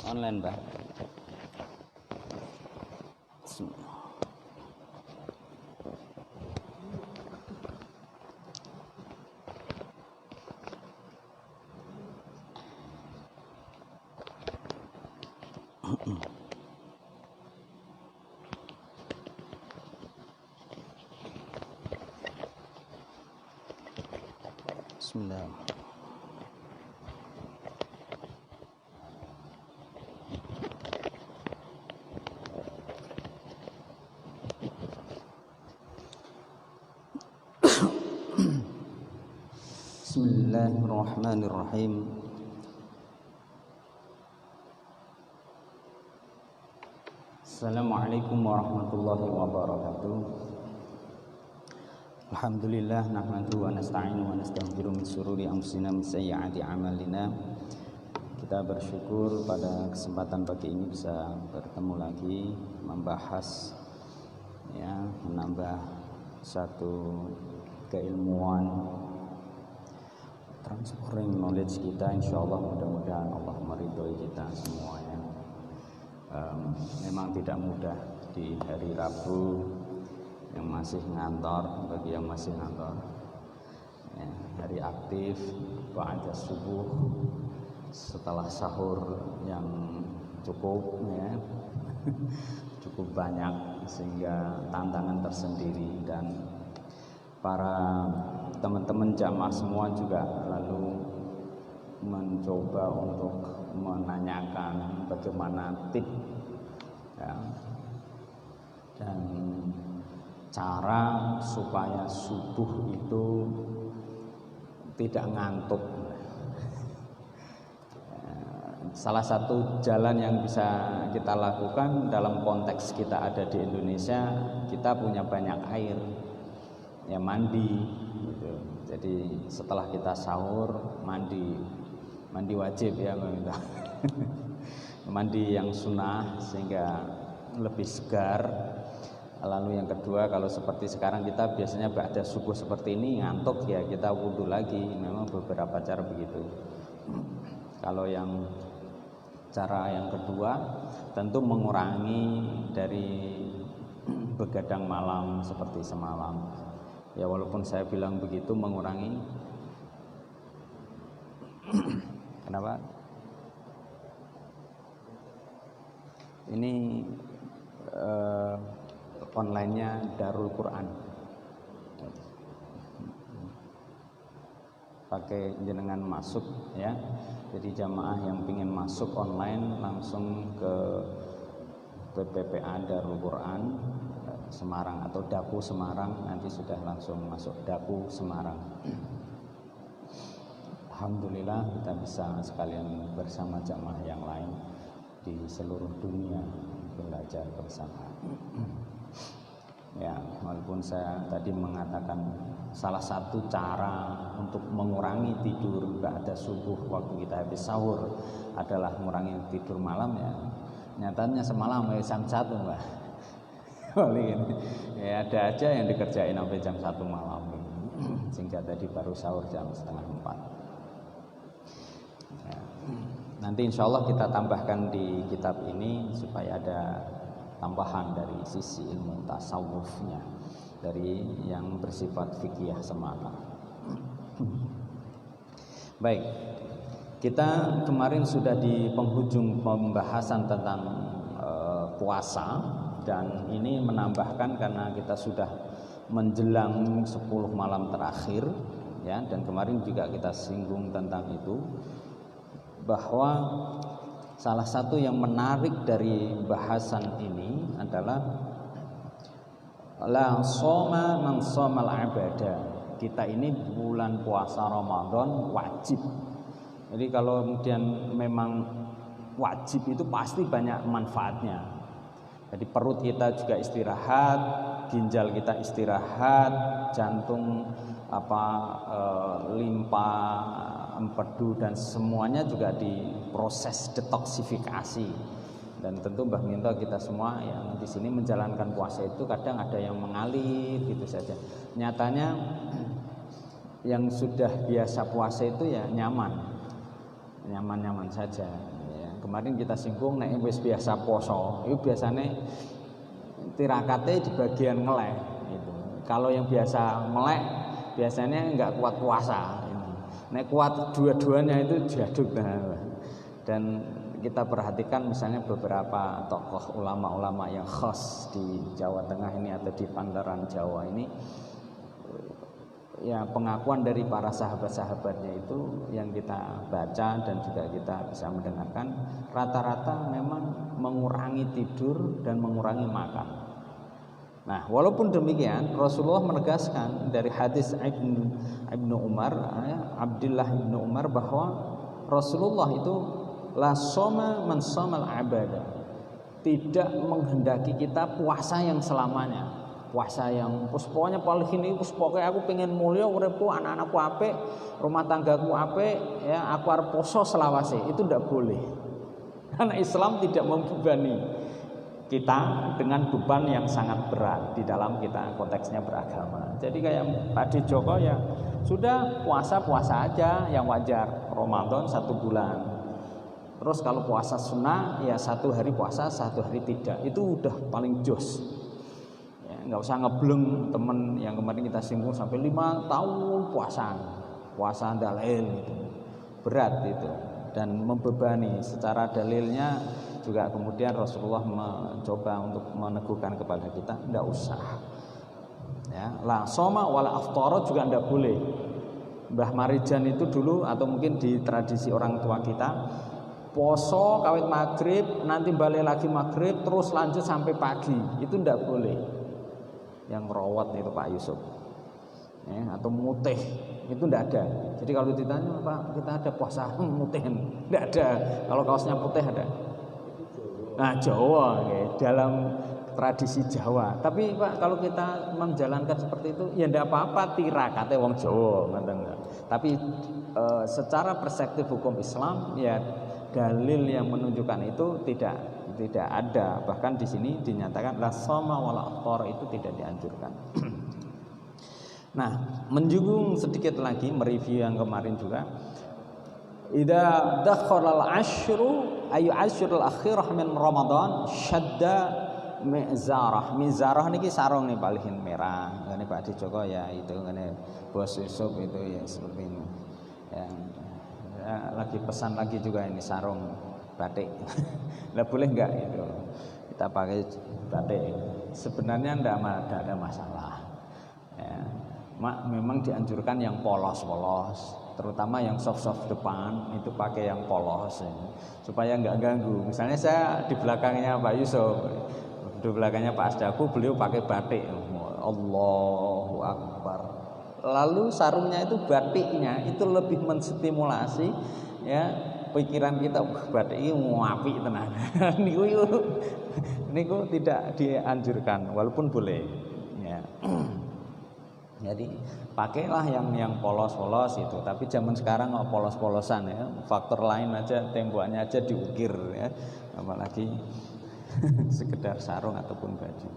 Online, Mbak. Bismillah. Bismillah. Bismillahirrahmanirrahim. Assalamualaikum warahmatullahi wabarakatuh. Alhamdulillah nahmaduhu wa nasta'inu wa nastaghfiruh min syururi anfusina min sayyiati a'malina. Kita bersyukur pada kesempatan pagi ini bisa bertemu lagi membahas menambah satu keilmuan, transferring knowledge kita, insyaallah mudah-mudahan Allah meridhoi kita semuanya. Memang tidak mudah di hari Rabu yang masih ngantor, bagi yang masih ngantor ya, hari aktif ba'da subuh setelah sahur yang cukup ya cukup banyak, sehingga tantangan tersendiri, dan para teman-teman jamaah semua juga lalu mencoba untuk menanyakan bagaimana tip ya, dan cara supaya subuh itu tidak ngantuk. Salah satu jalan yang bisa kita lakukan dalam konteks kita ada di Indonesia, kita punya banyak air ya, mandi gitu. Jadi setelah kita sahur mandi wajib ya meminta mandi yang sunnah sehingga lebih segar. Lalu yang kedua, kalau seperti sekarang kita biasanya ba'da subuh seperti ini ngantuk ya, kita wudhu lagi. Memang beberapa cara begitu. Kalau yang cara yang kedua tentu mengurangi dari begadang malam seperti semalam. Ya walaupun saya bilang begitu mengurangi. Kenapa? Ini online-nya Darul Quran. Pakai jenengan masuk ya. Jadi jamaah yang ingin masuk online langsung ke PPPA Darul Quran Semarang atau Daku Semarang, nanti sudah langsung masuk Daku Semarang. Alhamdulillah kita bisa sekalian bersama jamaah yang lain di seluruh dunia belajar bersama. Ya, walaupun saya tadi mengatakan salah satu cara untuk mengurangi tidur ba'da subuh waktu kita habis sahur adalah mengurangi tidur malam ya. Nyatanya semalam jam 1 Mbak. Ya ada aja yang dikerjain sampai jam 1 malam. Sehingga tadi baru sahur jam setengah 4. Ya. Nanti insya Allah kita tambahkan di kitab ini supaya ada tambahan dari sisi ilmu tasawufnya, dari yang bersifat fikih semata. Baik, kita kemarin sudah di penghujung pembahasan tentang puasa, dan ini menambahkan karena kita sudah menjelang 10 malam terakhir ya, dan kemarin juga kita singgung tentang itu, bahwa salah satu yang menarik dari bahasan ini adalah la shoma man shomal ibadah. Kita ini bulan puasa Ramadan wajib. Jadi kalau kemudian memang wajib itu pasti banyak manfaatnya. Jadi perut kita juga istirahat, ginjal kita istirahat, jantung limpa, empedu dan semuanya juga diproses detoksifikasi. Dan tentu Mbah Minto kita semua yang di sini menjalankan puasa itu kadang ada yang mengalir gitu saja. Nyatanya yang sudah biasa puasa itu ya nyaman saja ya. kemarin kita singgung nek wis biasa poso, itu biasanya tirakatnya di bagian ngeleh itu. Kalau yang biasa melek biasanya nggak kuat puasa. Nek kuat dua-duanya itu jaduk. Dan kita perhatikan misalnya beberapa tokoh ulama-ulama yang khas di Jawa Tengah ini atau di pantaran Jawa ini, ya pengakuan dari para sahabat-sahabatnya itu yang kita baca dan juga kita bisa mendengarkan, rata-rata memang mengurangi tidur dan mengurangi makan. Nah, walaupun demikian Rasulullah menegaskan dari hadis Ibnu Umar, Abdullah Ibnu Umar, bahwa Rasulullah itu la soma man somal abada, tidak menghendaki kita puasa yang selamanya, puasa yang pokoknya paling ini pokoknya aku pengen mulia uripku, anak-anakku apik, rumah tanggaku apik, ya aku arep poso selawase, itu tidak boleh. Karena Islam tidak membebani kita dengan beban yang sangat berat di dalam kita konteksnya beragama. Jadi kayak Pak Joko ya sudah puasa aja yang wajar, Ramadan 1 bulan. Terus kalau puasa sunnah ya 1 hari puasa 1 hari tidak, itu udah paling jos. Ya, nggak usah ngebleng temen yang kemarin kita singgung sampai 5 tahun puasa dalil itu berat itu dan membebani. Secara dalilnya juga kemudian Rasulullah mencoba untuk meneguhkan kepada kita tidak usah. Ya, la soma wala aftara juga tidak boleh. Mbah Marijan itu dulu atau mungkin di tradisi orang tua kita, poso kawit maghrib, nanti balik lagi maghrib, terus lanjut sampai pagi, itu tidak boleh. Yang rawat itu Pak Yusuf, ya, atau mutih, itu tidak ada. Jadi kalau ditanya Pak kita ada puasa mutihin, tidak ada. Kalau kaosnya putih ada. Nah Jawa, ya, dalam tradisi Jawa. Tapi Pak kalau kita menjalankan seperti itu, ya tidak apa-apa, tirakatnya wong Jawa, tapi secara perspektif hukum Islam, ya dalil yang menunjukkan itu tidak ada. Bahkan di sini dinyatakan la shoma wala afthar, itu tidak dianjurkan. Nah, menjunjung sedikit lagi mereview yang kemarin juga. Idza dakhala al-ashru ayu asyrul akhirah min Ramadan syadda mizarah niki sarung nih paling merah. Ngene Pak Joko ya itu ngene Bos Yusuf itu ya seperti ini. Ya, lagi pesan lagi juga ini sarung batik. Lah boleh enggak itu kita pakai batik? Sebenarnya enggak ada masalah. Ya, memang dianjurkan yang polos-polos, terutama yang soft depan itu pakai yang polos ya, supaya enggak ganggu. Misalnya saya di belakangnya Pak Yusuf, di belakangnya Pak Asdaku, beliau pakai batik. Allahu Akbar. Lalu sarungnya itu batiknya itu lebih menstimulasi ya pikiran kita, batik ini apik tenan. niku tidak dianjurkan walaupun boleh ya. Jadi pakailah yang polos-polos itu. Tapi zaman sekarang kok polos-polosan ya. Faktor lain aja, temboknya aja diukir ya. Apalagi sekedar sarung ataupun baju.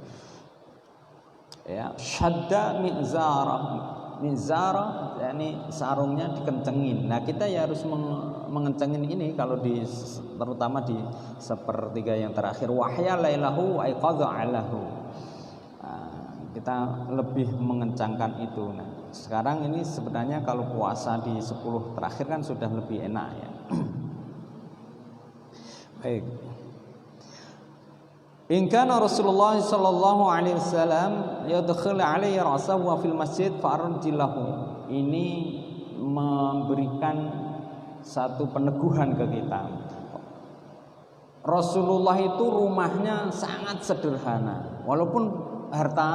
Ya, syadda mizarah yakni sarungnya dikencengin. Nah, kita ya harus mengencengin ini kalau terutama di sepertiga yang terakhir, wahya lailahu wa iqadha alahu. Kita lebih mengencangkan itu. Nah, sekarang ini sebenarnya kalau puasa di 10 terakhir kan sudah lebih enak ya. Baik. In kana Rasulullah sallallahu alaihi wasallam yadkhul alaihi ra'sahu fil masjid fa'arjilahu. Ini memberikan satu peneguhan ke kita. Rasulullah itu rumahnya sangat sederhana. Walaupun harta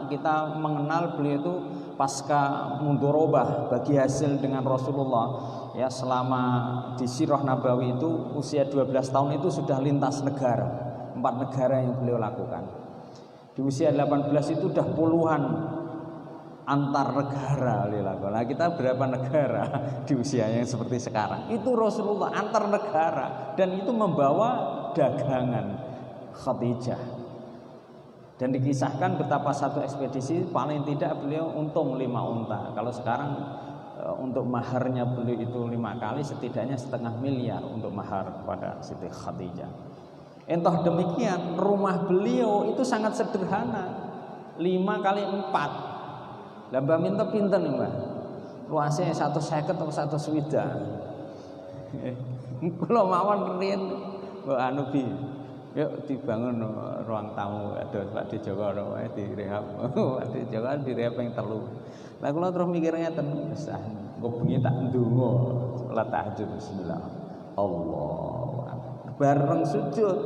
kita mengenal beliau itu pasca mudharabah bagi hasil dengan Rasulullah ya, selama di Sirah Nabawi itu usia 12 tahun itu sudah lintas negara, 4 negara yang beliau lakukan. Di usia 18 itu sudah puluhan antar negara beliau lakukan. Nah, kita berapa negara di usia yang seperti sekarang? Itu Rasulullah antar negara, dan itu membawa dagangan Khadijah. Dan dikisahkan betapa satu ekspedisi paling tidak beliau untung 5 unta. Kalau sekarang untuk maharnya beliau itu 5 kali, setidaknya 0,5 miliar untuk mahar kepada Siti Khadijah. Entah demikian, rumah beliau itu sangat sederhana, 5 kali 4. Lah Mbak minta pinten nih Mbak? Luasnya 150 atau 120. Kula mawon riyen Mbak anu bi. Yuk dibangun ruang tamu aduh Pak di Jawa direhab. Pak di Jawa direhab ping 3. Lah kula terus mikir ngeten, wis engko bengi tak ndonga salat tahajud bismillah. Allahu akbar. Bareng sujud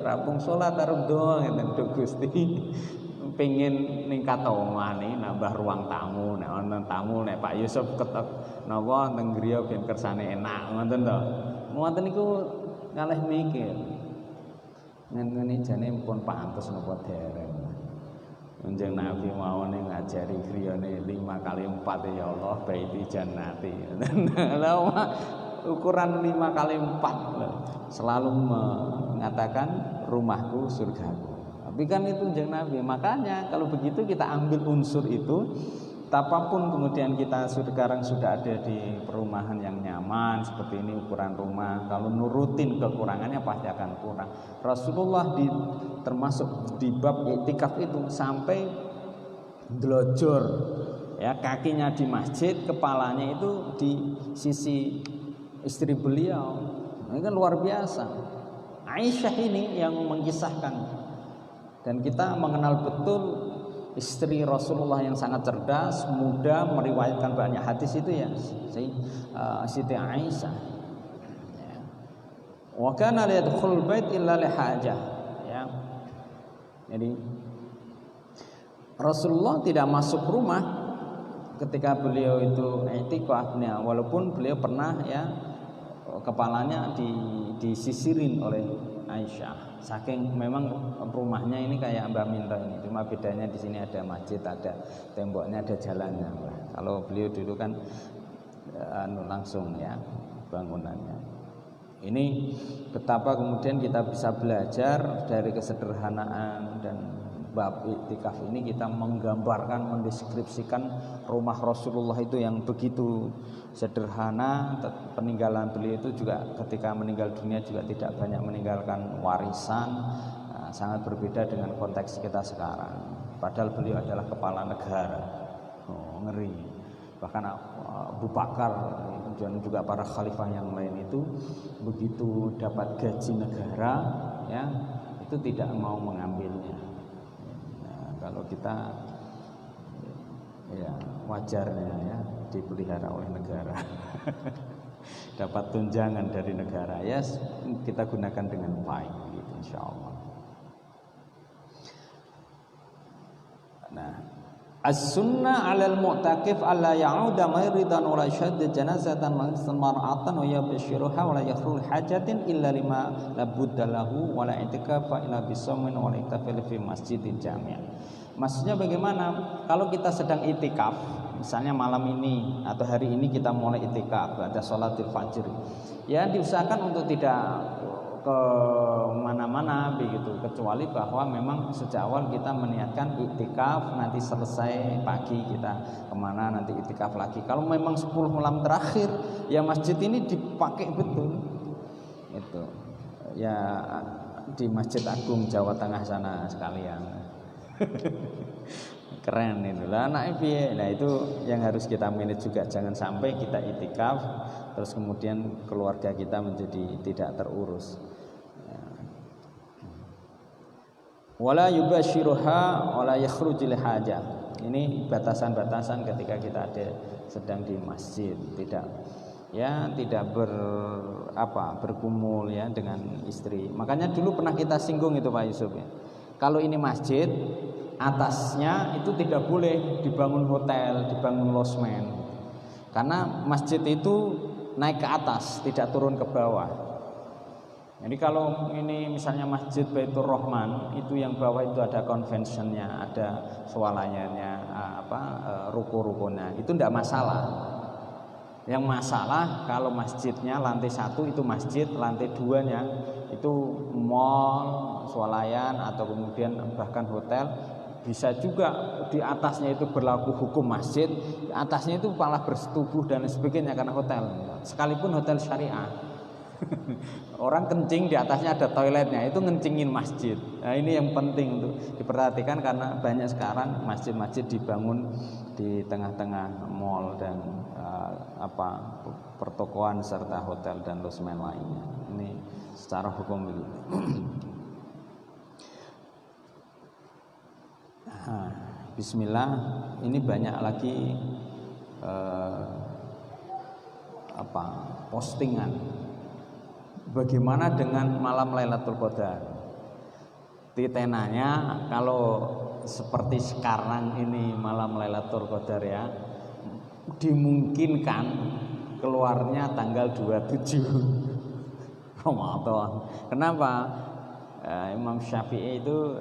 rampung salat arep ndonga ngeten Duh Gusti. Pengen ningkat omane nambah ruang tamu, nek ana tamu nek Pak Yusuf ketok napa teng griya ben kersane enak ngoten to. Ngoten niku kalih mikir. Ngene jane pun pantes napa dereng. Kanjeng Nabi mawon ngajari griyane 5 kali 4 ya Allah baiti jannati. Lah ukuran 5 kali 4 selalu mengatakan rumahku surgaku. Tapi kan itu Kanjeng Nabi. Makanya kalau begitu kita ambil unsur itu, apapun kemudian kita sekarang sudah ada di perumahan yang nyaman seperti ini ukuran rumah, kalau nurutin kekurangannya pasti akan kurang. Rasulullah termasuk di bab iktikaf itu sampai dlojor ya, kakinya di masjid, kepalanya itu di sisi istri beliau. Ini kan luar biasa. Aisyah ini yang mengisahkan, dan kita mengenal betul istri Rasulullah yang sangat cerdas, muda, meriwayatkan banyak hadis itu ya Siti Aisyah. Wa kana la yadkhul bait illa li hajah. Ya. Jadi Rasulullah tidak masuk rumah ketika beliau itu i'tikafnya, walaupun beliau pernah ya kepalanya disisirin oleh Aisyah. Saking memang rumahnya ini kayak Mbak Minta ini, cuma bedanya di sini ada masjid, ada temboknya, ada jalannya. Kalau beliau dulu kan langsung ya bangunannya. Ini betapa kemudian kita bisa belajar dari kesederhanaan, dan bab iktikaf ini kita menggambarkan, mendeskripsikan rumah Rasulullah itu yang begitu sederhana. Peninggalan beliau itu juga ketika meninggal dunia juga tidak banyak meninggalkan warisan, sangat berbeda dengan konteks kita sekarang. Padahal beliau adalah kepala negara. Ngeri. Bahkan Abu Bakar dan juga para khalifah yang lain itu begitu dapat gaji negara ya, itu tidak mau mengambilnya. Kalau kita ya wajarnya ya dipelihara oleh negara. Dapat tunjangan dari negara ya, kita gunakan dengan baik gitu insyaallah. Nah, as-sunnah 'alal mu'takif alla ya'uda mayridan wa la yashhad janazatan mar'atan wa yabshiruha wa la yakhrul hajatin illa lima labudda lahu wa la i'tikafa illa bisawmin wa la i'tikaf fi masjidil jami'. Maksudnya bagaimana? Kalau kita sedang itikaf, misalnya malam ini atau hari ini kita mulai itikaf, ada sholatul fajr, ya diusahakan untuk tidak ke mana-mana begitu, kecuali bahwa memang sejak awal kita meniatkan itikaf, nanti selesai pagi kita kemana, nanti itikaf lagi. Kalau memang 10 malam terakhir, ya masjid ini dipakai betul, itu ya di Masjid Agung Jawa Tengah sana sekalian. Keren itu lah anak piye. Nah itu yang harus kita manage juga, jangan sampai kita itikaf terus kemudian keluarga kita menjadi tidak terurus. Wala yubashiruha wala yakhrujul hajah. Ini batasan-batasan ketika kita ada sedang di masjid, tidak bergumul ya dengan istri. Makanya dulu pernah kita singgung itu Pak Yusuf ya. Kalau ini masjid, atasnya itu tidak boleh dibangun hotel, dibangun losmen. Karena masjid itu naik ke atas, tidak turun ke bawah. Jadi kalau ini misalnya Masjid Baitur Rahman, itu yang bawah itu ada conventionnya, ada swalayanya, ruko-rukonya, itu tidak masalah. Yang masalah kalau masjidnya lantai 1 itu masjid, lantai 2-nya itu mall, swalayan atau kemudian bahkan hotel, Bisa juga di atasnya itu berlaku hukum masjid, di atasnya itu malah bersetubuh dan sebagainya karena hotel. Sekalipun hotel syariah. Orang kencing di atasnya ada toiletnya, itu ngencingin masjid. Nah, ini yang penting untuk diperhatikan karena banyak sekarang masjid-masjid dibangun di tengah-tengah mall dan pertokoan serta hotel dan losmen lainnya. Ini secara hukum begitu. Nah, bismillah, ini banyak lagi postingan. Bagaimana dengan malam Lailatul Qadar? Titenanya kalau seperti sekarang ini malam Lailatul Qadar ya, dimungkinkan keluarnya tanggal 27 Ramadan. Kenapa? Imam Syafi'i itu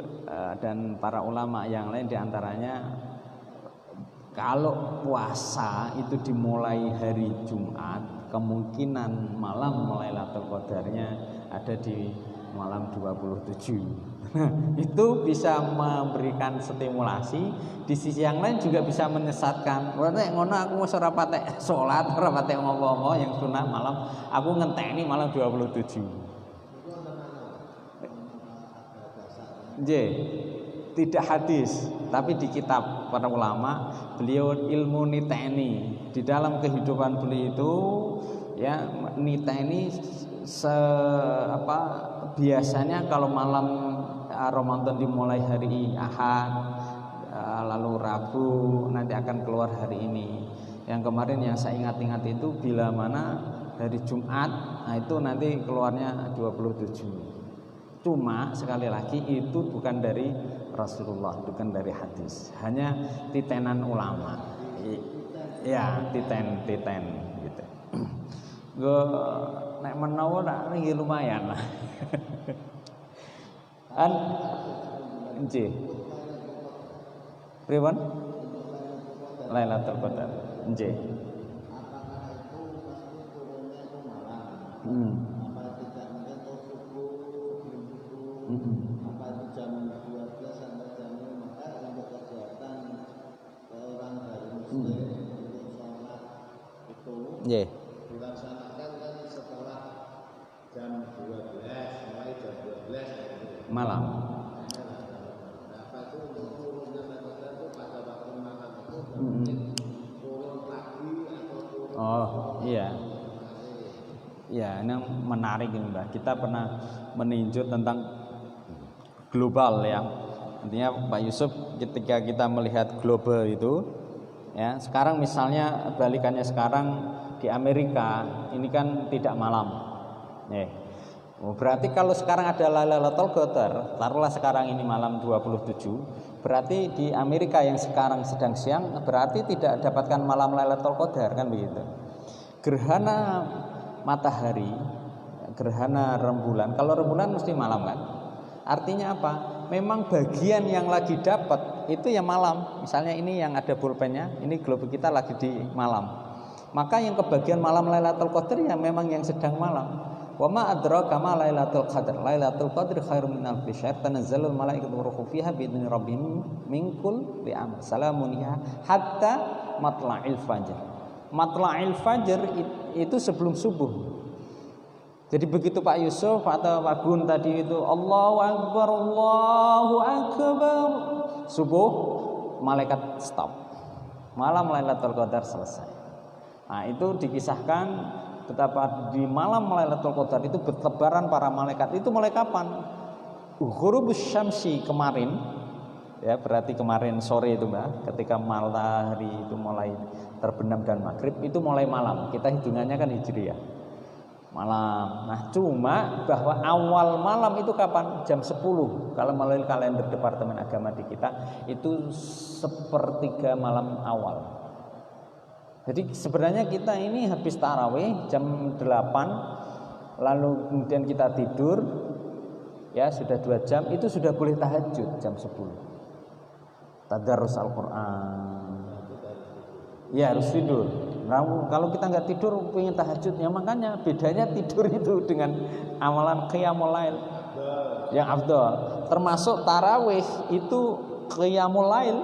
dan para ulama yang lain diantaranya, kalau puasa itu dimulai hari Jumat, kemungkinan malam Lailatul Qadarnya ada di malam 27. Itu bisa memberikan stimulasi, di sisi yang lain juga bisa menyesatkan. Nek ngono aku wis ora patek salat, ora patek ngopo-ngopo yang sunah malam, aku ngenteni malam 27. Tidak hadis, tapi di kitab para ulama beliau ilmu niteni. Di dalam kehidupan beliau itu ya niteni biasanya kalau malam Ramadan dimulai hari Ahad, lalu Rabu nanti akan keluar hari ini. Yang kemarin yang saya ingat-ingat itu bila mana hari Jumat, nah itu nanti keluarnya 27. Cuma sekali lagi itu bukan dari Rasulullah, bukan dari hadis, hanya titenan ulama. Ya, titen gitu. Gue nek menawa nak iki lumayan lah. Nggih. Pripun? Lailatul Qadar. Nggih. Apa itu jam 12 sampai jam 5, maka untuk kegiatan orang dari muslim untuk sholat itu dilaksanakan kan setelah jam 12, mulai jam 12 malam. Apa itu untuk turunnya metode itu pada waktu malam itu mungkin turun pagi atau turun. Oh iya. Ya, ini menarik ini Mbak. Kita pernah meninjau tentang global ya. Intinya Pak Yusuf, ketika kita melihat global itu ya, sekarang misalnya balikannya sekarang di Amerika ini kan tidak malam. Berarti kalau sekarang ada Lailatul Qadar, taruhlah sekarang ini malam 27, berarti di Amerika yang sekarang sedang siang berarti tidak dapatkan malam Lailatul Qadar, kan begitu. Gerhana matahari, gerhana rembulan, kalau rembulan mesti malam kan? Artinya apa? Memang bagian yang lagi dapat itu ya malam. Misalnya ini yang ada pulpennya, ini globe kita lagi di malam. Maka yang kebagian malam Lailatul Qadar ya memang yang sedang malam. Wa ma adraka ma Lailatul Qadar. Lailatul Qadar khairum min alfi syahr, tanazzalul malaikatu waruhu fiha bi idzni rabbihim min kulli amr. Salamun ya hatta matla'il fajr. Matla'il fajr itu sebelum subuh. Jadi begitu Pak Yusuf atau Pak Gun tadi itu Allahu Akbar, subuh, malaikat stop. Malam Lailatul Qadar selesai. Nah, itu dikisahkan betapa di malam Lailatul Qadar itu bertebaran para malaikat. Itu mulai kapan? Ghurubus syamsi kemarin. Ya, berarti kemarin sore itu Mbak, ketika matahari itu mulai terbenam dan maghrib, itu mulai malam. Kita hitungannya kan hijriah. Malam. Nah, cuma bahwa awal malam itu kapan? Jam 10. Kalau melalui kalender Departemen Agama di kita itu sepertiga malam awal. Jadi sebenarnya kita ini habis tarawih jam 8, lalu kemudian kita tidur, ya sudah 2 jam, itu sudah boleh tahajud jam 10. Tadarus Al-Quran. Ya harus tidur. Nah, kalau kita nggak tidur pengen tahajud, ya makanya bedanya tidur itu dengan amalan qiyamul lail yang afdal. Termasuk tarawih itu qiyamul lail,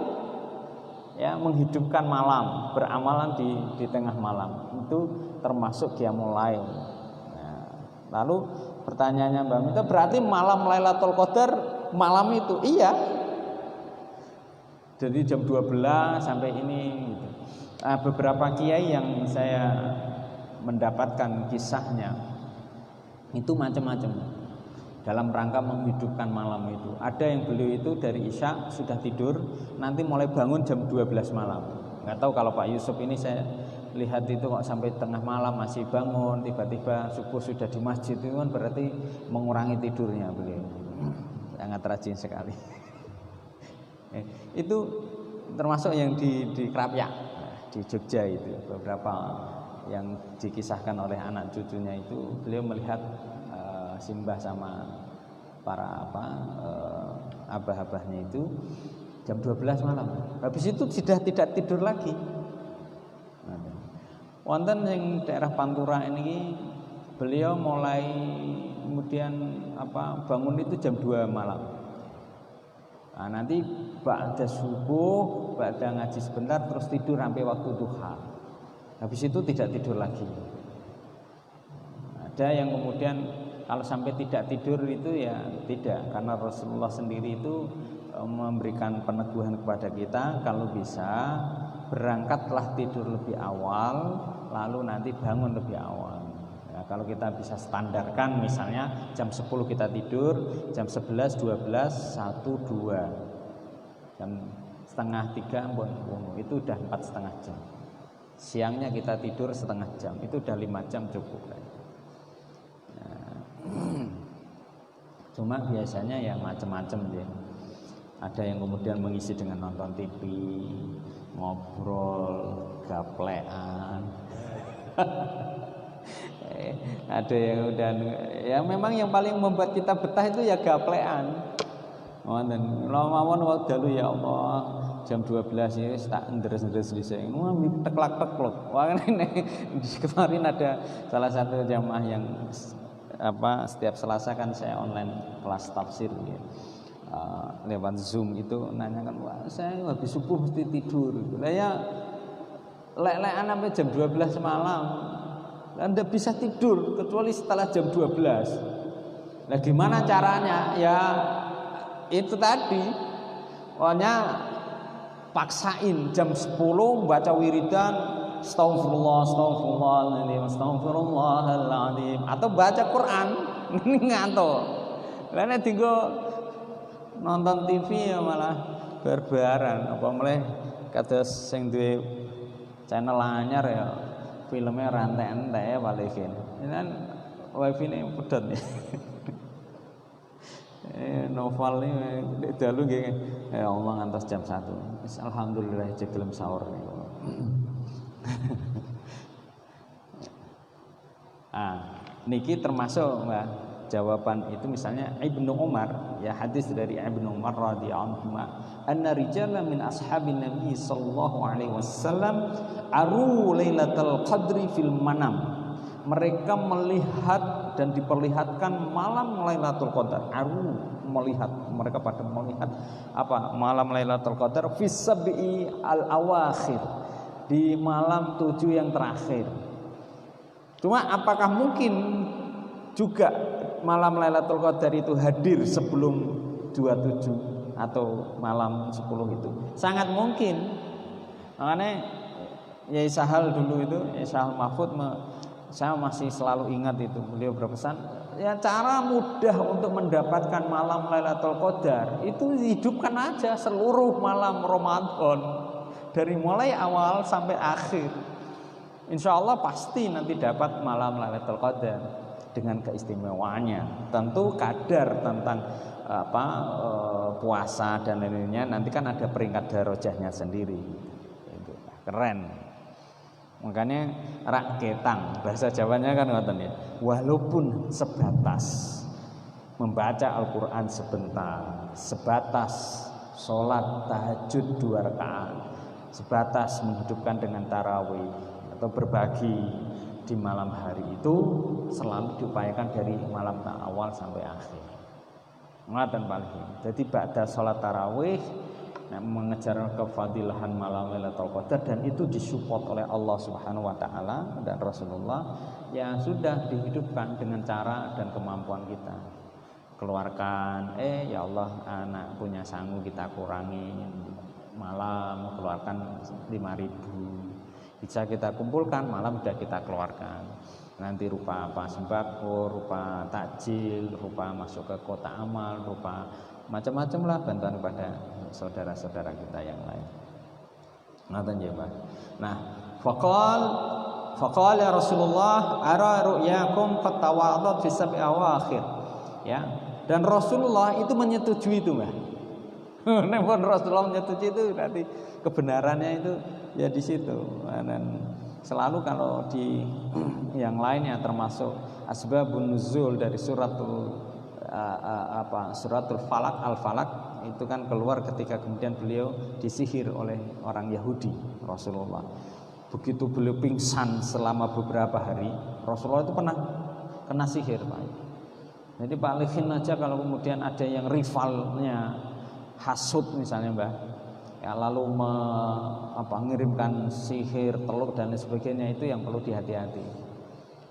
ya, menghidupkan malam, beramalan di tengah malam, itu termasuk qiyamul lail. Nah, lalu pertanyaannya Mbak Mita, berarti malam Lailatul Qadar malam itu? Iya. Jadi jam 12 sampai ini gitu. Beberapa kiai yang saya mendapatkan kisahnya itu macam-macam dalam rangka menghidupkan malam itu. Ada yang beliau itu dari Isya sudah tidur, nanti mulai bangun jam 12 malam. Nggak tahu kalau Pak Yusuf ini, saya lihat itu kok sampai tengah malam masih bangun, tiba-tiba subuh sudah di masjid, itu kan berarti mengurangi tidurnya beliau. Sangat rajin sekali. Itu termasuk yang di Krapyak, di Jogja itu, beberapa yang dikisahkan oleh anak cucunya itu, beliau melihat simbah sama para abah-abahnya itu jam 12 malam. Habis itu sudah tidak tidur lagi. Wonten yang daerah Pantura ini, beliau mulai kemudian bangun itu jam 2 malam. Nah, nanti ba'da subuh, ba'da ngaji sebentar, terus tidur sampai waktu duha. Habis itu tidak tidur lagi. Ada yang kemudian kalau sampai tidak tidur itu ya tidak, karena Rasulullah sendiri itu memberikan peneguhan kepada kita, kalau bisa berangkatlah tidur lebih awal, lalu nanti bangun lebih awal. Ya, kalau kita bisa standarkan, misalnya jam 10 kita tidur, jam 11, 12, 1, 2, jam setengah 3 itu udah 4,5 jam. Siangnya kita tidur setengah jam, itu udah 5 jam cukup. Cuma biasanya ya macam-macam ya. Ada yang kemudian mengisi dengan nonton TV, ngobrol, gaplean. Ada yang udah, ya memang yang paling membuat kita betah itu ya gaplean. Wonten lawan waktu dulu ya Allah, jam 12 ini tak ndres-ndres dhisik. Teklak-tekluk. Wah ini kemarin ada salah satu jamaah yang setiap Selasa kan saya online kelas tafsir ya. Lewat Zoom itu nanyakan, wah saya habis subuh mesti tidur. Lah ya lek-lekan sampai jam 12 malam. Anda bisa tidur kecuali setelah jam 12. Nah gimana caranya? Ya itu tadi, pokoknya paksain jam 10 baca wiridan, Astagfirullahaladzim, atau baca Quran ngantuk. Lainnya tinggal nonton TV ya malah berbaran. Apa mulai kados sing duwe channel anyar ya filmnya rantai-rantai ya balikin. Ini kan wifi ini pedot ya. Novel ini dalu nggih. Ya Allah ngantos jam 1. Alhamdulillah jegelem sahur niku. Niki termasuk Mbak, jawaban itu misalnya Ibnu Umar, ya hadis dari Ibnu Umar radhiyallahu anhu, anna rijalan min ashabin Nabi sallallahu alaihi wasallam aru lailatul qadri fil manam. Mereka melihat dan diperlihatkan malam Lailatul Qadar. Aru melihat, mereka pada melihat malam Lailatul Qadar fi sab'i al-awakhir, di malam 7 yang terakhir. Cuma apakah mungkin juga malam Lailatul Qadar itu hadir sebelum 27 atau malam 10 itu? Sangat mungkin. Makanya Yai Sahal dulu itu, Yai Sahal Mahfud, saya masih selalu ingat itu, beliau berpesan, ya cara mudah untuk mendapatkan malam Lailatul Qadar itu hidupkan aja seluruh malam Ramadan dari mulai awal sampai akhir. Insya Allah pasti nanti dapat malam Lailatul Qadar dengan keistimewaannya. Tentu kadar tentang puasa dan lainnya nanti kan ada peringkat darajahnya sendiri. Itu keren. Makanya rak ketang, bahasa Jawanya kan ngoten ya. Walaupun sebatas membaca Al-Qur'an sebentar, sebatas sholat tahajud 2 rakaat, sebatas menghidupkan dengan tarawih atau berbagi di malam hari, itu selalu diupayakan dari malam awal sampai akhir. Ngoten paling. Jadi ba'da sholat tarawih mengejar kefadilahan malam Lailatul Qadar, dan itu disupport oleh Allah Subhanahu wa taala dan Rasulullah, ya sudah dihidupkan dengan cara dan kemampuan kita. Keluarkan, ya Allah, anak punya sanggup kita kurangi malam, keluarkan 5.000. Bisa kita kumpulkan malam sudah kita keluarkan. Nanti rupa apa, sembako, rupa takjil, rupa masuk ke kota amal, rupa macam-macam lah bantuan kepada saudara-saudara kita yang lain. Ngaten ya, Pak. Nah, faqala Rasulullah ara ru'yakum qad tawaddat fi sab'i awakhir. Ya. Dan Rasulullah itu menyetujui itu, Mbak. Nek Rasulullah menyetujui itu berarti kebenarannya itu ya di situ. Dan selalu kalau di yang lainnya termasuk asbabun nuzul dari suratul Falaq, Al-Falaq itu kan keluar ketika kemudian beliau disihir oleh orang Yahudi Rasulullah. Begitu beliau pingsan selama beberapa hari, Rasulullah itu pernah kena sihir, Pak. Jadi Pak Lihin aja kalau kemudian ada yang rivalnya hasud misalnya, Mbak, ya lalu mengirimkan sihir, teluk dan sebagainya, itu yang perlu dihati-hati.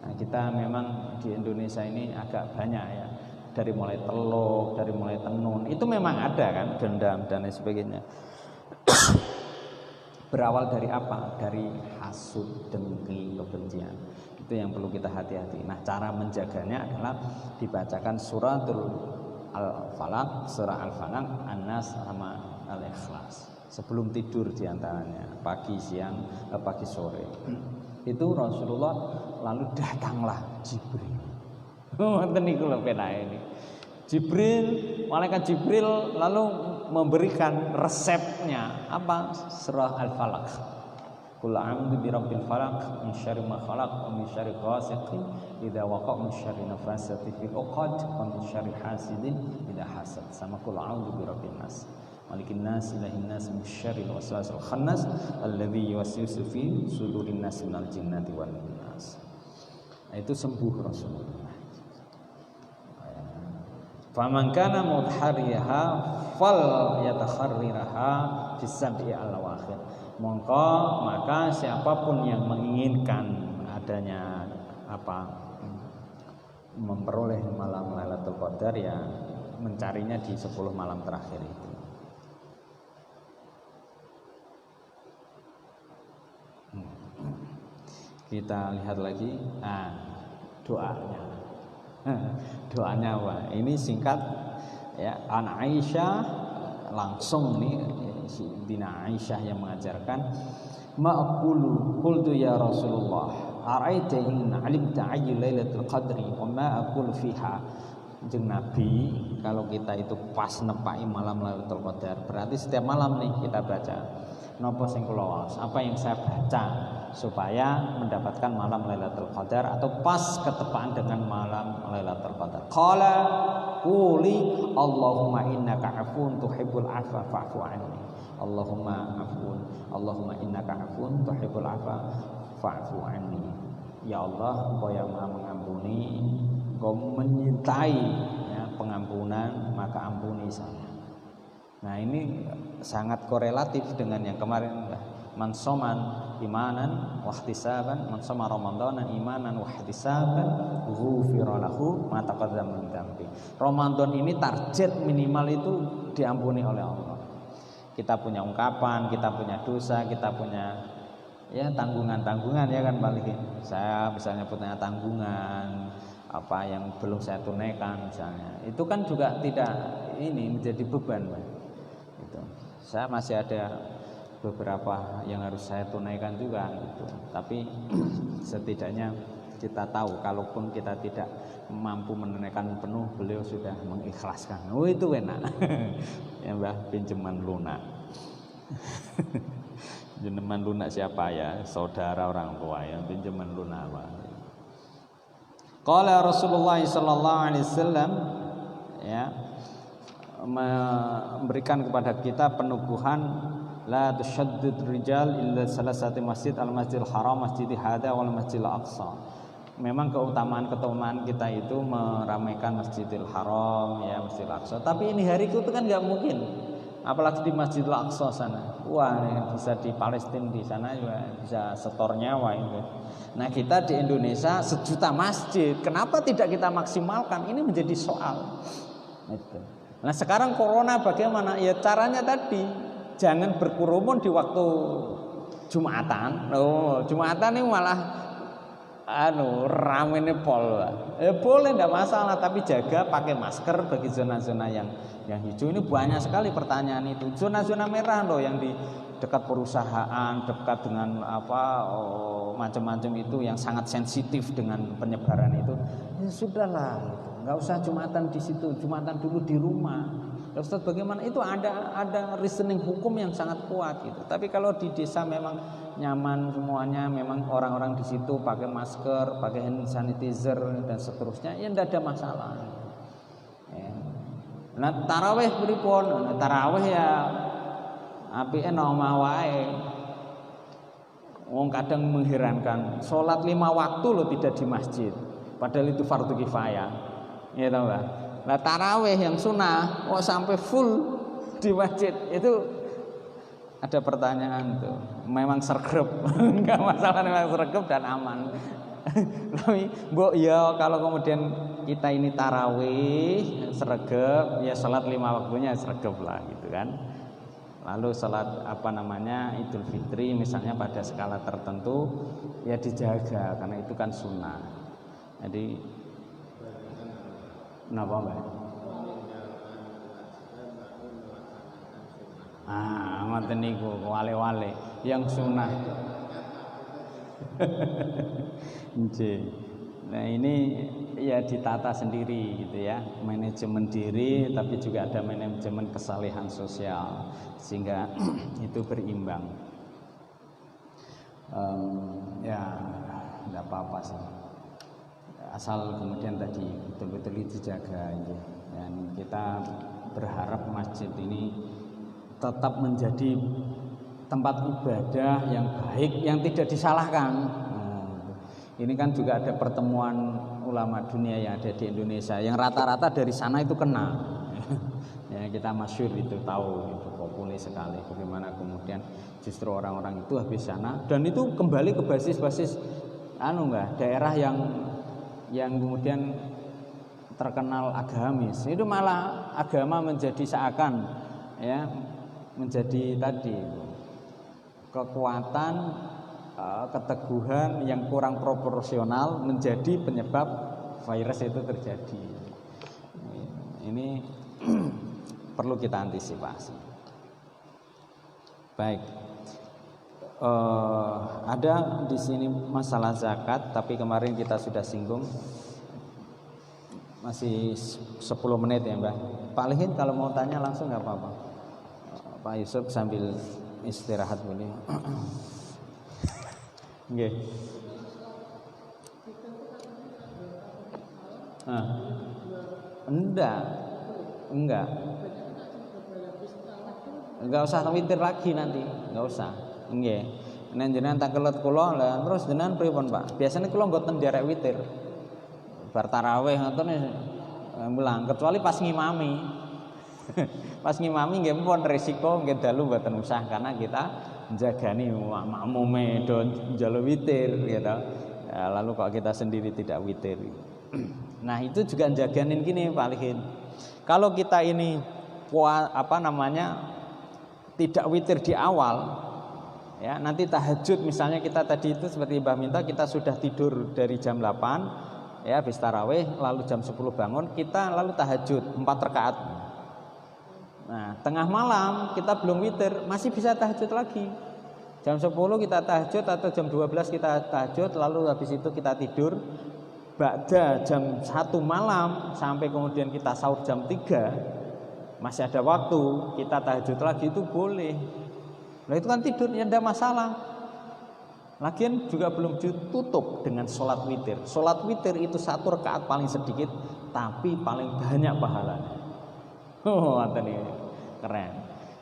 Nah, kita memang di Indonesia ini agak banyak ya, dari mulai teluk, dari mulai tenun, itu memang ada kan, dendam dan lain sebagainya. Berawal dari apa? Dari hasud, dengki, kebencian. Itu yang perlu kita hati-hati. Nah, cara menjaganya adalah dibacakan suratul Al-Falaq, surah Al-Falaq, An-Nas sama Al-Ikhlas sebelum tidur diantaranya, pagi, siang, pagi, sore. Itu Rasulullah lalu datanglah Jibril. Ngoten niku lho penake ini. Malaikat Jibril lalu memberikan resepnya apa? Surah Al-Falaq. Qul a'udzu birabbil falaq min syarri ma khalaq wa min syarri ghasiqin idza waqa, min syarri nafasati fil 'uqad wa min syarri hasidin idza hasad. Sama qul a'udzu birabbin nas malikin nas ilahin nas min syarril waswasil khannas alladzi yuwaswisu fi sudurin nas minal jinnati wan nas. Nah, itu sembuh Rasulullah. Faman kana mudhariha fal yatakharriraha fi sab'i al-awakhir. Maka siapapun yang menginginkan adanya memperoleh malam Lailatul Qadar, ya mencarinya di 10 malam terakhir itu. Kita lihat lagi doanya. Doanya apa? Ini singkat ya, An Aisyah, langsung nih Dina Aisyah yang mengajarkan, ma'qulu qultu ya Rasulullah araita in alimta ayyi lailatul qadri wa ma aqulu fiha. Jeung Nabi, kalau kita itu pas nepai malam Lailatul Qadar, berarti setiap malam nih kita baca napa sing kula waos, apa yang saya baca supaya mendapatkan malam Lailatul Qadar atau pas ketepaan dengan malam Lailatul Qadar. Qala quli Allahumma innaka afuwun tuhibbul afwa fa'fu anni. Allahumma innaka afuwun tuhibbul afwa fa'fu anni. Ya Allah, Engkau yang Maha mengampuni, Engkau menyintai ya, pengampunan, maka ampuni saya. Nah, ini sangat korelatif dengan yang kemarin, man soman imanan wa ihtisaban, man soma ramadanan imanan wa ihtisaban ghufira lahu ma taqaddama min dzambi. Ramadan ini target minimal itu diampuni oleh Allah. Kita punya ungkapan, kita punya dosa, kita punya ya tanggungan-tanggungan ya kan, balikin. Saya misalnya punya tanggungan apa yang belum saya tunaikan misalnya. Itu kan juga tidak ini menjadi beban, Pak. Gitu. Saya masih ada beberapa yang harus saya tunaikan juga gitu. Tapi setidaknya kita tahu kalaupun kita tidak mampu menunaikan penuh, beliau sudah mengikhlaskan. Oh, itu enak. Ya Mbah, pinjaman lunak. Pinjaman lunak siapa ya? Saudara orang tua ya, pinjaman lunak apa? Qala Rasulullah sallallahu alaihi wasallam ya, memberikan kepada kita penubuhan la tushaddid rijal illa salasati masjid al-masjidil haram, masjidil hada wal masjidil aqsa. Memang keutamaan kita itu meramaikan Masjidil Haram ya, Masjidil Aqsa. Tapi ini hari itu kan nggak mungkin apalagi di Masjidil Aqsa sana. Wah, bisa di Palestina di sana juga bisa setor nyawa itu. Nah, kita di Indonesia 1 juta masjid. Kenapa tidak kita maksimalkan? Ini menjadi soal. Itu. Nah, sekarang corona bagaimana? Ya caranya tadi, jangan berkerumun di waktu Jumatan. Jumatan ini malah ramene pol. Boleh enggak masalah, tapi jaga pakai masker bagi zona-zona yang hijau. Ini banyak sekali pertanyaan itu. Zona-zona merah loh yang di dekat perusahaan, dekat dengan macam-macam itu yang sangat sensitif dengan penyebaran itu. Ya sudahlah, enggak usah Jumatan di situ, Jumatan dulu di rumah. Ya Ustaz, bagaimana? Itu ada reasoning hukum yang sangat kuat gitu. Tapi kalau di desa memang nyaman semuanya, memang orang-orang di situ pakai masker, pakai hand sanitizer dan seterusnya, ya tidak ada masalah. Ya. Nah, tarawih pripun? Nah, tarawih ya apike nang omah wae. Wong kadang mengherankan, sholat 5 waktu loh tidak di masjid, padahal itu fardu kifayah. Ya tahu enggak? Nah, tarawih yang sunnah sampai full di masjid itu ada pertanyaan tuh. Memang sergep, enggak masalah, memang sergep dan aman. Tapi ya kalau kemudian kita ini tarawih sergep, ya salat 5 waktunya sergep lah gitu kan. Lalu salat Idul Fitri misalnya pada skala tertentu ya dijaga karena itu kan sunnah. Jadi kenapa Mbak? Ngoten niku wale-wale yang sunnah. Nah, ini ya ditata sendiri gitu ya, manajemen diri tapi juga ada manajemen kesalehan sosial sehingga itu berimbang. Ya enggak apa-apa sih. Asal kemudian tadi betul-betul dijaga gitu. Dan kita berharap masjid ini tetap menjadi tempat ibadah yang baik, yang tidak disalahkan. Ini kan juga ada pertemuan ulama dunia yang ada di Indonesia, yang rata-rata dari sana itu kena. Ya, kita masyhur itu tahu, itu populer sekali. Bagaimana kemudian justru orang-orang itu habis sana dan itu kembali ke basis-basis daerah yang kemudian terkenal agamis. Itu malah agama menjadi seakan menjadi tadi kekuatan keteguhan yang kurang proporsional menjadi penyebab virus itu terjadi. Ini perlu kita antisipasi. Baik, ada di sini masalah zakat, tapi kemarin kita sudah singgung. Masih 10 menit ya Mbak. Pak Lihin kalau mau tanya langsung nggak apa-apa. Pak Yusuf sambil istirahat boleh. Nggih. Enggak usah witir lagi nanti, enggak usah. Nggih. Nek jenengan tak kelet kula lah terus jenengan pripun, Pak? Biasanya kula mboten nderek witir. Bar tarawih ngoten mulang kecuali pas ngimami. Pas ngimami nggih pun resiko nggih dalu mboten usah karena kita njagani makmume do njaluk witir gitu. Lalu kok kita sendiri tidak witir. Nah, itu juga njaganin gini Pak Lihin. Kalau kita ini tidak witir di awal, ya nanti tahajud misalnya kita tadi itu seperti Mbah minta kita sudah tidur dari jam 8 ya habis tarawih lalu jam 10 bangun kita lalu tahajud 4 rakaat. Nah, tengah malam kita belum witir, masih bisa tahajud lagi. Jam 10 kita tahajud atau jam 12 kita tahajud lalu habis itu kita tidur. Ba'da jam 1 malam sampai kemudian kita sahur jam 3 masih ada waktu kita tahajud lagi itu boleh. Nah itu kan tidur ya tidak masalah. Lagian juga belum ditutup dengan sholat witir. Sholat witir itu 1 rakaat paling sedikit tapi paling banyak pahalanya. Ini keren.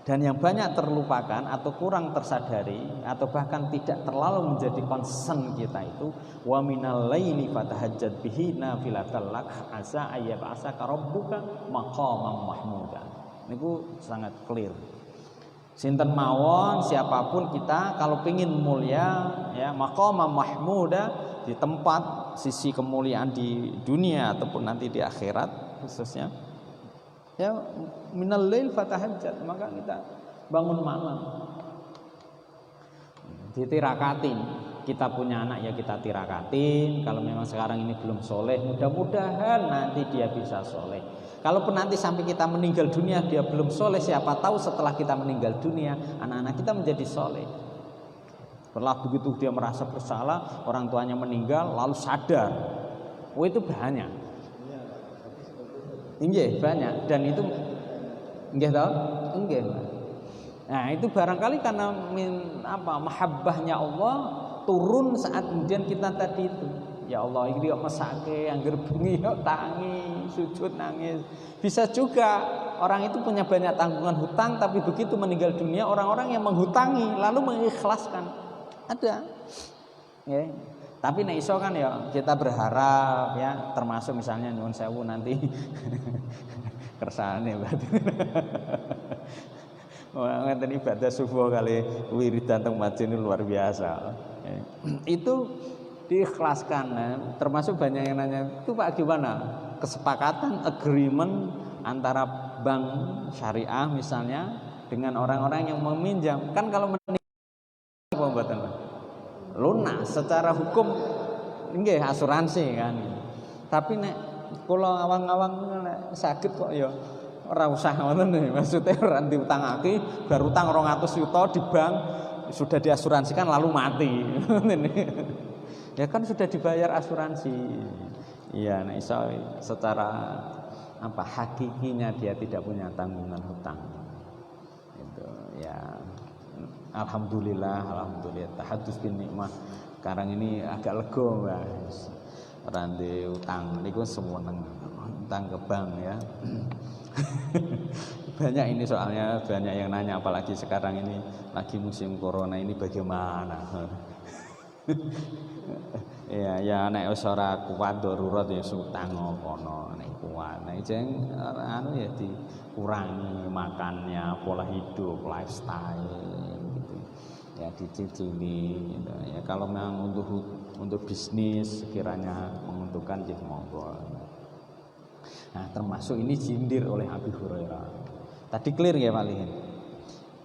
Dan yang banyak terlupakan atau kurang tersadari atau bahkan tidak terlalu menjadi concern kita itu wa minal laili fatahajjat bihi nafilatan lak asa ayyab'asaka rabbuka maqaman mahmuda. Niku sangat clear. Sinten mawon siapapun kita kalau pingin mulia ya maqama mahmuda di tempat sisi kemuliaan di dunia ataupun nanti di akhirat khususnya ya minal lail fatahajjat, maka kita bangun malam ditirakatin. Kita punya anak ya kita tirakatin. Kalau memang sekarang ini belum soleh, mudah-mudahan nanti dia bisa soleh. Kalaupun nanti sampai kita meninggal dunia dia belum soleh, siapa tahu setelah kita meninggal dunia anak-anak kita menjadi soleh. Setelah begitu dia merasa bersalah, orang tuanya meninggal lalu sadar. Oh itu banyak. Nggih, banyak. Dan itu nggih toh? Nggih. Nah, itu barangkali karena mahabbahnya Allah turun saat kemudian kita tadi itu. Ya Allah, iki kok mesake angger bengi kok tangi, sujud nangis. Bisa juga orang itu punya banyak tanggungan hutang tapi begitu meninggal dunia orang-orang yang menghutangi lalu mengikhlaskan. Ada. Ya. Tapi nek iso kan ya kita berharap ya termasuk misalnya nyuwun sewu nanti kersane berarti. Wah, ngeten ibadah subuh kali wiridan teng masjid ini luar biasa. Ya. Itu diikhlaskan ya. Termasuk banyak yang nanya itu Pak gimana kesepakatan agreement antara bank syariah misalnya dengan orang-orang yang meminjam kan kalau pembuatan lunas secara hukum nggih asuransi kan tapi nek kula awang-awang nek saged kok ya ora usah ngoten nih maksudnya ora diutangake bar utang 200 juta di bank sudah diasuransikan lalu mati ya kan sudah dibayar asuransi. Iya, nah iso secara hakikinya dia tidak punya tanggungan hutang. Itu ya. Alhamdulillah tahadus bin nikmah. Sekarang ini agak lega, Mas. Rande utang niku semeneng utang ke bank ya. Banyak ini soalnya banyak yang nanya apalagi sekarang ini lagi musim corona ini bagaimana. Ya nek wis ora kuat darurat ya utang ngono nek kuat. Nek jeng ya dikurangi makannya, pola hidup, lifestyle gitu. Ya dicicili gitu. Ya kalau memang untuk bisnis sekiranya menguntungkan ya monggo. Nah, termasuk ini sindir oleh Abi Hurairah. Tadi clear ya Pak Lihin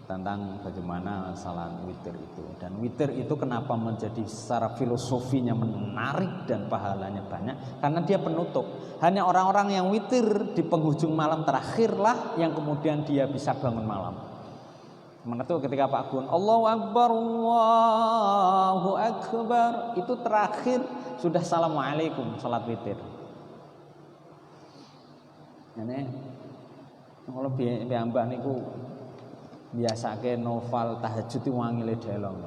tentang bagaimana salat witir itu, dan witir itu kenapa menjadi secara filosofinya menarik dan pahalanya banyak karena dia penutup. Hanya orang-orang yang witir di penghujung malam terakhirlah yang kemudian dia bisa bangun malam. Menurut ketika Pak Gun Allahu Akbar itu terakhir sudah assalamualaikum salat witir. Ini kalau mbak niku biasa ke novel tahajud wangi le delong.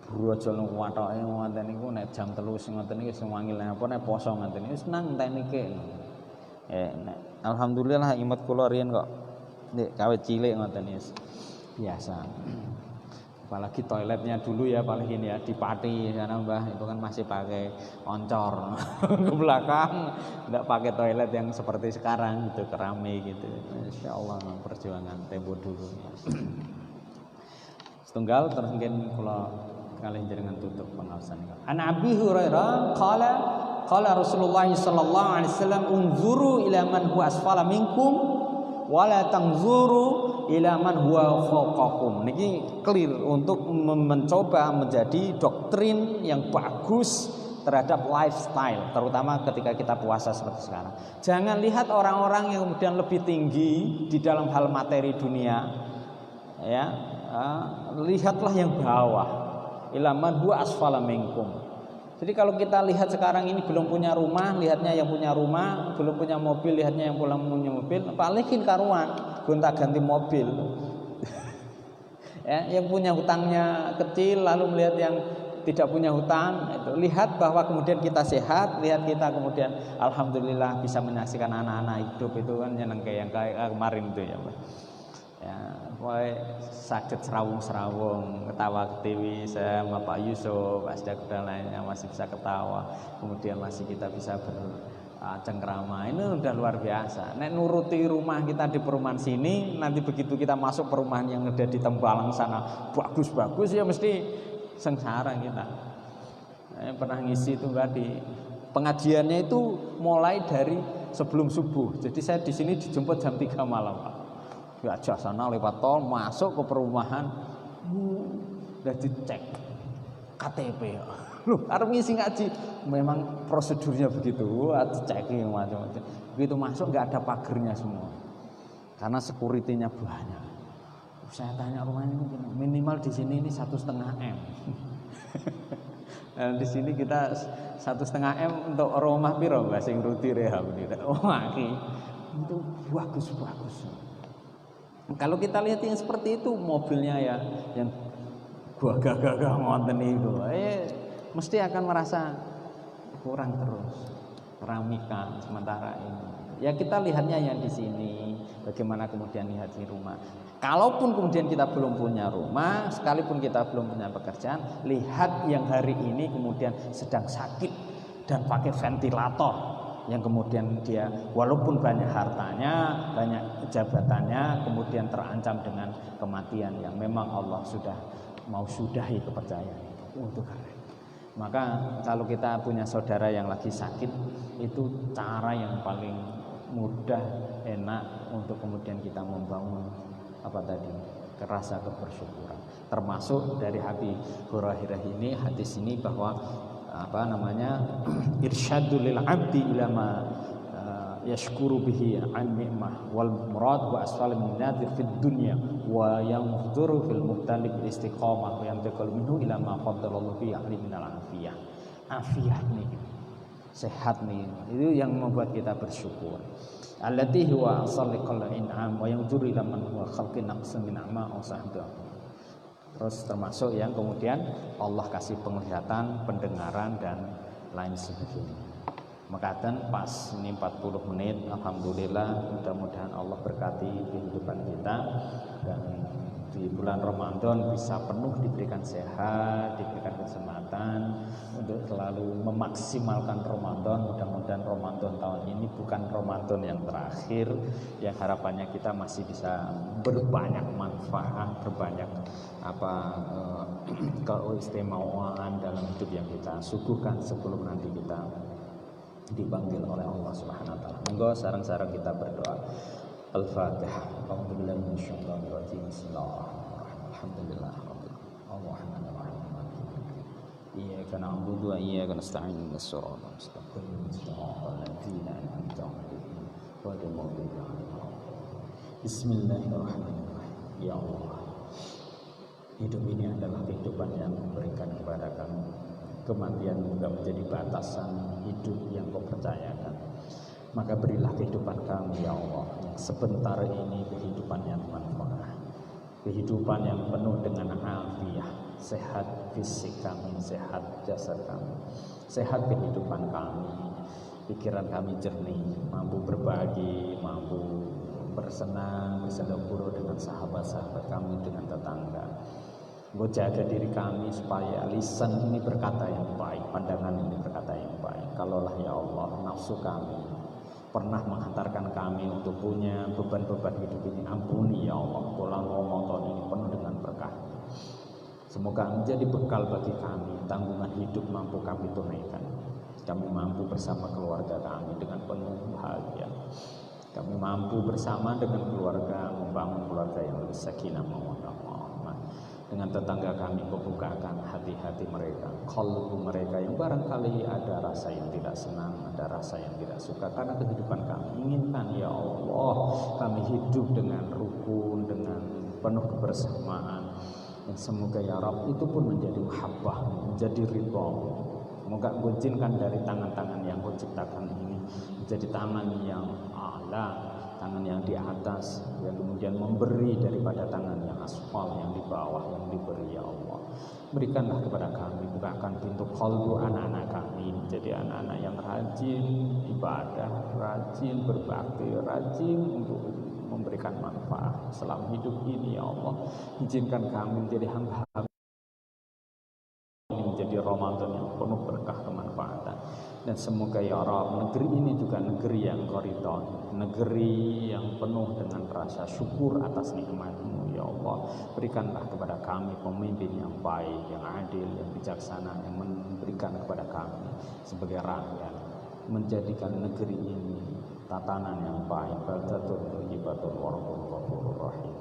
Buru aja wathoke ngoten niku nek jam 3 sing ngoten iki sing wangi apa nek poso ngoten iki seneng tenike. Alhamdulillah imat kula riyen kok nek kawit cilik ngoten iki biasa. Apalagi toiletnya dulu ya paling ya di Pati karena Mbah itu kan masih pakai oncor ke belakang, enggak pakai toilet yang seperti sekarang gitu keramik gitu. Insyaallah perjuangan tempo dulu. Setunggal terus mungkin kula kalian jaringan tutup pengawasan. An Abi Hurairah qala Rasulullah sallallahu alaihi wasallam unzuru ila man huwa asfala minkum wala tanzuru ila man huwa fawqakum. Niki clear untuk mencoba menjadi doktrin yang bagus terhadap lifestyle, terutama ketika kita puasa seperti sekarang. Jangan lihat orang-orang yang kemudian lebih tinggi di dalam hal materi dunia, ya, lihatlah yang bawah. Ila man huwa asfala minkum. Jadi kalau kita lihat sekarang ini belum punya rumah, lihatnya yang punya rumah, belum punya mobil, lihatnya yang belum punya mobil, paling karuan, gonta-ganti mobil. Ya, yang punya hutangnya kecil lalu melihat yang tidak punya hutang, itu lihat bahwa kemudian kita sehat, lihat kita kemudian alhamdulillah bisa menyaksikan anak-anak hidup itu kan yang kayak kemarin itu ya, Pak. Ya, mulai sakit serawung-serawung, ketawa ketiwi sama Pak Yusuf, Pak Sdak dan lainnya masih bisa ketawa, kemudian masih kita bisa cengkrama ini udah luar biasa. Nek nuruti rumah kita di perumahan sini, nanti begitu kita masuk perumahan yang ada di Tembalang sana bagus-bagus ya mesti sengsara kita. Saya pernah ngisi itu tadi. Pengajiannya itu mulai dari sebelum subuh. Jadi saya di sini dijemput jam 3 malam, Pak. Diajak sana lewat tol masuk ke perumahan. Udah dicek KTP. Loh, arep ngisi ngaji. Memang prosedurnya begitu, checking macam-macam. Begitu masuk nggak ada pagernya semua. Karena security-nya banyak. Saya tanya rumahnya minimal di sini ini 1,5 M. Nah, di sini kita 1,5 M untuk rumah piro Mbak sing ruti rehab ini. Wah, itu bagus-bagus. Kalau kita lihat yang seperti itu mobilnya ya yang gagah-gagah ngoten itu. Mesti akan merasa kurang terus keramika sementara ini. Ya kita lihatnya yang di sini, bagaimana kemudian lihat di rumah. Kalaupun kemudian kita belum punya rumah, sekalipun kita belum punya pekerjaan, lihat yang hari ini kemudian sedang sakit dan pakai ventilator, yang kemudian dia walaupun banyak hartanya, banyak jabatannya, kemudian terancam dengan kematian yang memang Allah sudah mau sudahi kepercayaan untuk kalian. Maka kalau kita punya saudara yang lagi sakit, itu cara yang paling mudah, enak untuk kemudian kita membangun rasa kebersyukuran. Termasuk dari Abi Hurairah ini, hadis ini bahwa irsyadul lil abdi ila ma yashkuru bihi an ni'mah wal murad wa asfal min nadir fid dunya wa yanzuru fil mubtali bil istiqamah wa yantakal minhu ila ma qaddalallahu fi ahli min al afiyah. Afiat nih, sehat nih, itu yang membuat kita bersyukur. Allati huwa asalikal in'am wa yanzuru ila man huwa khalqin naqsin min ama aw sahdahu. Terus termasuk yang kemudian Allah kasih penglihatan, pendengaran dan lain sebagainya. Makaten pas ini 40 menit, alhamdulillah, mudah-mudahan Allah berkati kehidupan kita dan di bulan Ramadan bisa penuh diberikan sehat, diberikan kesempatan untuk selalu memaksimalkan Ramadan. Mudah-mudahan Ramadan tahun ini bukan Ramadan yang terakhir, yang harapannya kita masih bisa berbanyak manfaat, berbanyak keistimewaan dalam hidup yang kita suguhkan sebelum nanti kita dipanggil oleh Allah Subhanahu wa taala. Monggo sareng-sareng kita berdoa. Al-Fatihah. A'udzubillahi minasyaitonir rajim. Bismillahirrahmanirrahim. Alhamdulillahirabbil alamin. Iyyaka na'budu wa iyyaka nasta'in. Ihdinas siratal mustaqim. Shiratal ladzina an'amta 'alaihim ghairil maghdubi 'alaihim. Bismillahirrahmanirrahim. Ya Allah, hidup ini adalah kehidupan yang memberikan kepada kami. Kematian juga menjadi batasan hidup yang Kau percayakan. Maka berilah kehidupan kami ya Allah, yang sebentar ini kehidupan yang manfaat, kehidupan yang penuh dengan afiah, sehat fisik kami, sehat jasad kami, sehat kehidupan kami, pikiran kami jernih, mampu berbagi, mampu bersenang, bersedekah dengan sahabat-sahabat kami, dengan tetangga. Engkau jaga diri kami supaya lisan ini berkata yang baik, pandangan ini berkata yang baik. Kalaulah ya Allah nafsu kami pernah menghantarkan kami untuk punya beban-beban hidup ini, ampuni ya Allah. Bulan Ramadan ini penuh dengan berkah. Semoga menjadi bekal bagi kami, tanggungan hidup mampu kami tunaikan. Kami mampu bersama keluarga kami dengan penuh bahagia. Kami mampu bersama dengan keluarga membangun keluarga yang lebih sakinah mawaddah warahmah. Dengan tetangga kami membukakan hati-hati mereka, qalbu mereka yang barangkali ada rasa yang tidak senang, ada rasa yang tidak suka karena kehidupan kami. Inginkan ya Allah kami hidup dengan rukun, dengan penuh kebersamaan. Dan semoga ya Rabb itu pun menjadi mahabbah, menjadi ridha. Semoga Engkau izinkan dari tangan-tangan yang Engkau ciptakan ini menjadi tangan yang a'la, tangan yang di atas, yang kemudian memberi daripada tangan yang asfal, yang di bawah, yang diberi ya Allah. Berikanlah kepada kami, bukakan pintu qalbu anak-anak kami menjadi anak-anak yang rajin ibadah, rajin berbakti, rajin untuk memberikan manfaat selama hidup ini ya Allah. Izinkan kami menjadi hamba-hamba ini menjadi Ramadan yang penuh berkah kemanfaatan. Dan semoga ya Rabb, negeri ini juga negeri yang Engkau ridhoi, negeri yang penuh dengan rasa syukur atas nikmat-Mu ya Allah. Berikanlah kepada kami pemimpin yang baik, yang adil, yang bijaksana, yang memberikan kepada kami sebagai rakyat, menjadikan negeri ini tatanan yang baik. Baldatun thayyibatun wa rabbun ghafurur rahim.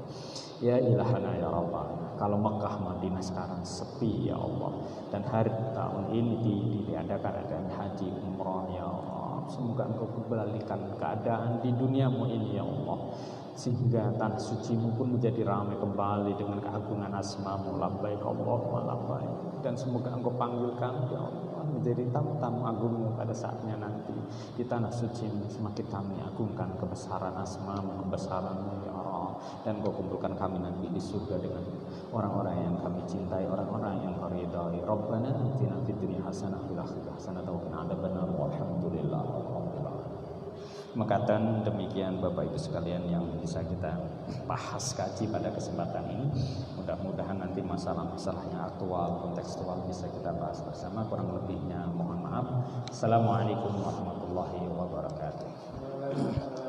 Ya ilahana ya Rabbana, kalau Mekah Madinah sekarang sepi ya Allah, dan hari tahun ini diadakan haji umrah ya Allah, semoga Engkau kembalikan keadaan di duniamu ini ya Allah, sehingga tanah sucimu pun menjadi ramai kembali dengan keagungan asmamu, labbaik Allahumma labbaik. Dan semoga Engkau panggilkan ya Allah menjadi tamu-tamu agungmu pada saatnya nanti di tanah sucimu. Semakin kami agungkan kebesaran asmamu, kebesaranmu ya Allah, dan Kau kumpulkan kami nanti di surga dengan orang-orang yang kami cintai, orang-orang yang Kau ridhai. Rabbana atina fid dunya hasanah fil akhirati hasanah wa qina adzabannar. Walhamdulillahi rabbil alamin. Maka demikian Bapak Ibu sekalian yang bisa kita bahas kaji pada kesempatan ini. Mudah-mudahan nanti masalah-masalah yang aktual, kontekstual bisa kita bahas bersama. Kurang lebihnya mohon maaf. Assalamualaikum warahmatullahi wabarakatuh.